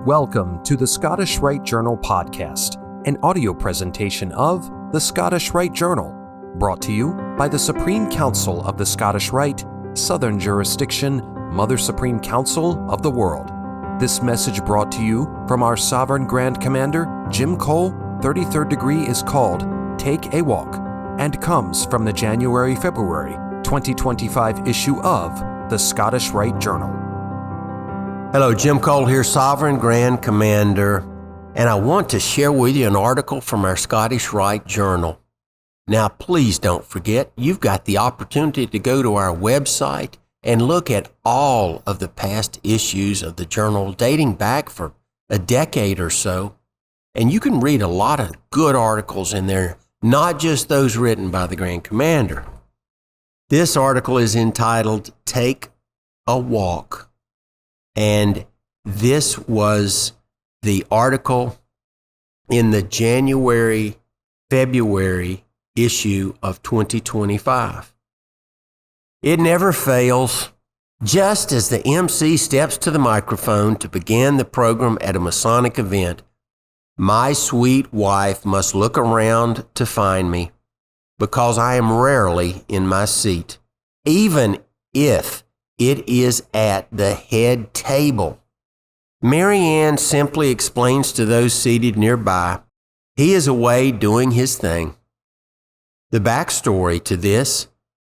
Welcome to the Scottish Rite Journal podcast, an audio presentation of the Scottish Rite Journal, brought to you by the Supreme Council of the Scottish Rite, Southern Jurisdiction, Mother Supreme Council of the World. This message brought to you from our Sovereign Grand Commander, Jim Cole, 33rd degree, is called Take a Walk, and comes from the January-February 2025 issue of the Scottish Rite Journal. Hello, Jim Cole here, Sovereign Grand Commander, and I want to share with you an article from our Scottish Rite Journal. Now, please don't forget, you've got the opportunity to go to our website and look at all of the past issues of the journal dating back for a decade or so, and you can read a lot of good articles in there, not just those written by the Grand Commander. This article is entitled Take a Walk. And this was the article in the January-February issue of 2025. It never fails. Just as the MC steps to the microphone to begin the program at a Masonic event, my sweet wife must look around to find me because I am rarely in my seat, even if it is at the head table. Mary Ann simply explains to those seated nearby, he is away doing his thing. The backstory to this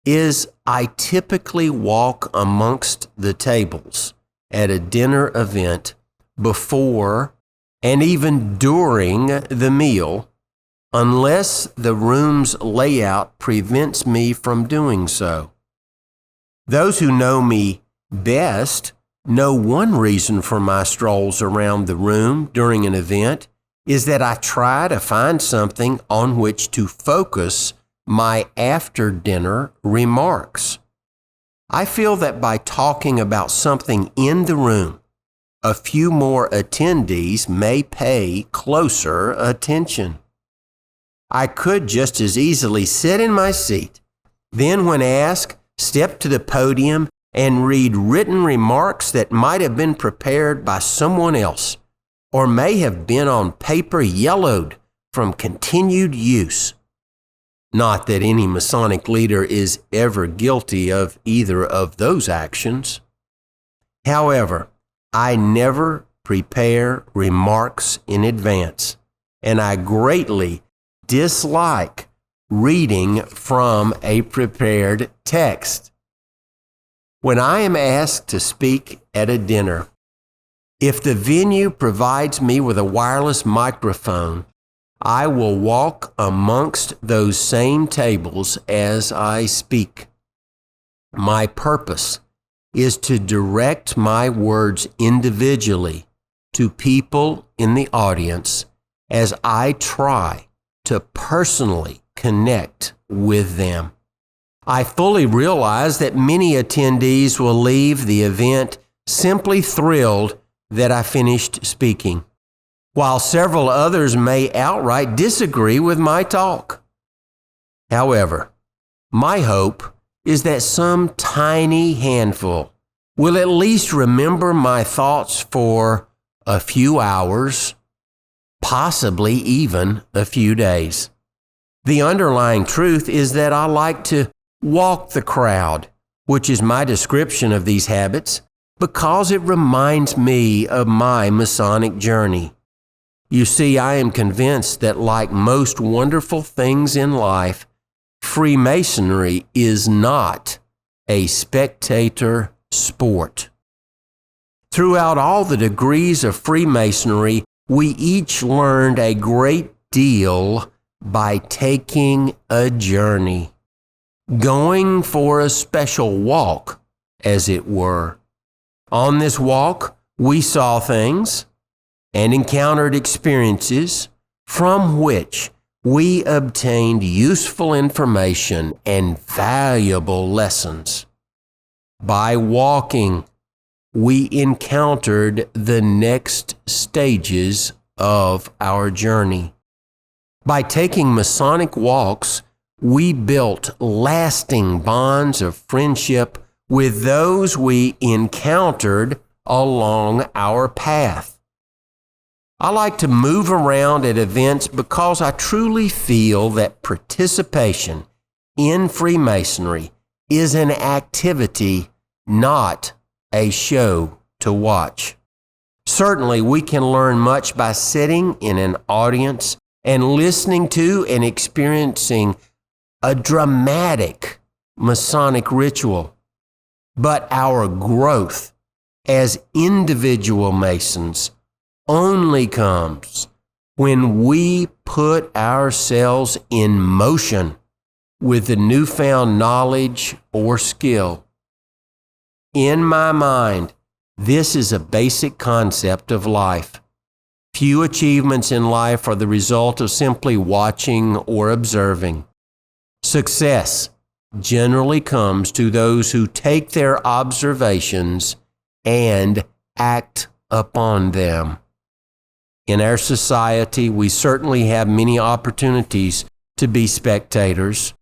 is I typically walk amongst the tables at a dinner event before and even during the meal, unless the room's layout prevents me from doing so. Those who know me best know one reason for my strolls around the room during an event is that I try to find something on which to focus my after-dinner remarks. I feel that by talking about something in the room, a few more attendees may pay closer attention. I could just as easily sit in my seat, then when asked, step to the podium and read written remarks that might have been prepared by someone else or may have been on paper yellowed from continued use. Not that any Masonic leader is ever guilty of either of those actions. However, I never prepare remarks in advance, and I greatly dislike reading from a prepared text. When I am asked to speak at a dinner, if the venue provides me with a wireless microphone, I will walk amongst those same tables as I speak. My purpose is to direct my words individually to people in the audience as I try to personally connect with them. I fully realize that many attendees will leave the event simply thrilled that I finished speaking, while several others may outright disagree with my talk. However, my hope is that some tiny handful will at least remember my thoughts for a few hours, possibly even a few days. The underlying truth is that I like to walk the crowd, which is my description of these habits, because it reminds me of my Masonic journey. You see, I am convinced that like most wonderful things in life, Freemasonry is not a spectator sport. Throughout all the degrees of Freemasonry, we each learned a great deal by taking a journey, going for a special walk, as it were. On this walk, we saw things and encountered experiences from which we obtained useful information and valuable lessons. By walking, we encountered the next stages of our journey. By taking Masonic walks, we built lasting bonds of friendship with those we encountered along our path. I like to move around at events because I truly feel that participation in Freemasonry is an activity, not a show to watch. Certainly, we can learn much by sitting in an audience and listening to and experiencing a dramatic Masonic ritual. But our growth as individual Masons only comes when we put ourselves in motion with the newfound knowledge or skill. In my mind, this is a basic concept of life. Few achievements in life are the result of simply watching or observing. Success generally comes to those who take their observations and act upon them. In our society, we certainly have many opportunities to be spectators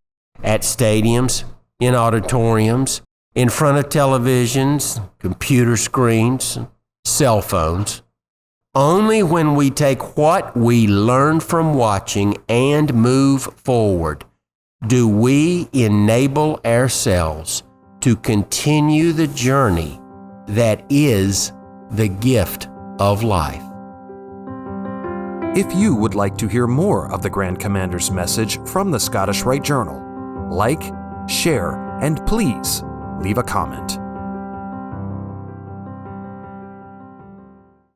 at stadiums, in auditoriums, in front of televisions, computer screens, cell phones. Only when we take what we learn from watching and move forward do we enable ourselves to continue the journey that is the gift of life. If you would like to hear more of the Grand Commander's message from the Scottish Rite Journal, like, share, and please leave a comment.